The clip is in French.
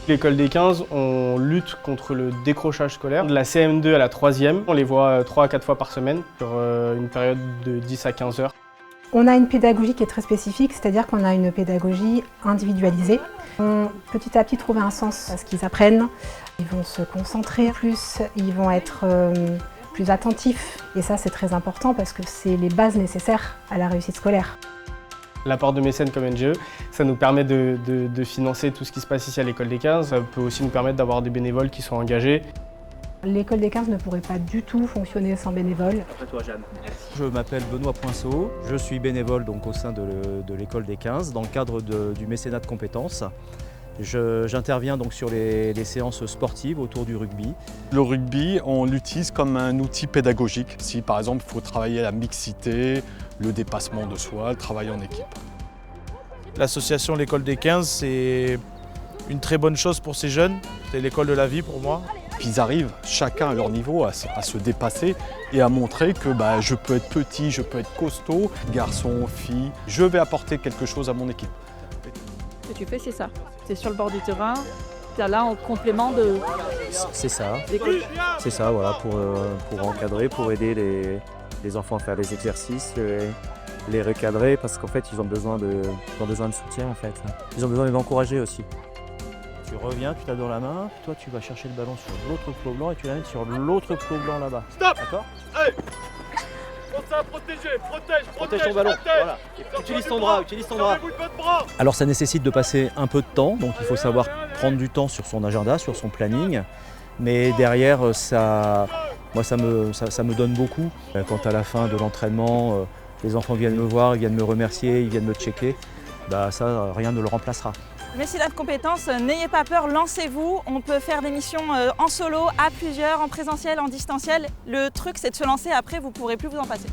L'école des 15, on lutte contre le décrochage scolaire. De la CM2 à la 3e, on les voit 3 à 4 fois par semaine sur une période de 10 à 15 heures. On a une pédagogie qui est très spécifique, c'est-à-dire qu'on a une pédagogie individualisée. On petit à petit trouver un sens à ce qu'ils apprennent. Ils vont se concentrer plus, ils vont être plus attentifs. Et ça, c'est très important parce que c'est les bases nécessaires à la réussite scolaire. L'apport de mécènes comme NGE, ça nous permet de financer tout ce qui se passe ici à l'école des 15. Ça peut aussi nous permettre d'avoir des bénévoles qui sont engagés. L'école des 15 ne pourrait pas du tout fonctionner sans bénévoles. Après toi, Jeanne. Je m'appelle Benoît Poinceau, je suis bénévole donc, au sein de l'école des 15 dans le cadre du mécénat de compétences. J'interviens donc sur les séances sportives autour du rugby. Le rugby, on l'utilise comme un outil pédagogique. Si par exemple il faut travailler la mixité, le dépassement de soi, le travail en équipe. L'association L'école des 15, c'est une très bonne chose pour ces jeunes. C'est l'école de la vie pour moi. Puis ils arrivent chacun à leur niveau à se dépasser et à montrer que je peux être petit, je peux être costaud, garçon, fille. Je vais apporter quelque chose à mon équipe. Ce que tu fais, c'est ça. C'est sur le bord du terrain. Tu es là en complément de... C'est ça. des coachs. C'est ça, voilà, pour encadrer, pour aider les enfants à faire les exercices, les recadrer parce qu'en fait ils ont besoin de soutien en fait. Ils ont besoin d'être encouragés aussi. Tu reviens, tu tapes dans la main, puis toi tu vas chercher le ballon sur l'autre clos blanc et tu l'amènes sur l'autre clos blanc là-bas. Stop. D'accord ? Allez. Pense à protéger, protège ton ballon. Voilà. Utilise ton bras. Servez-vous de votre bras. Alors ça nécessite de passer un peu de temps, donc il faut savoir prendre du temps sur son agenda, sur son planning. Mais derrière, ça me donne beaucoup. Quand à la fin de l'entraînement, les enfants viennent me voir, ils viennent me remercier, ils viennent me checker, ça, rien ne le remplacera. Mécénat de compétences, n'ayez pas peur, lancez-vous. On peut faire des missions en solo, à plusieurs, en présentiel, en distanciel. Le truc, c'est de se lancer, après, vous ne pourrez plus vous en passer.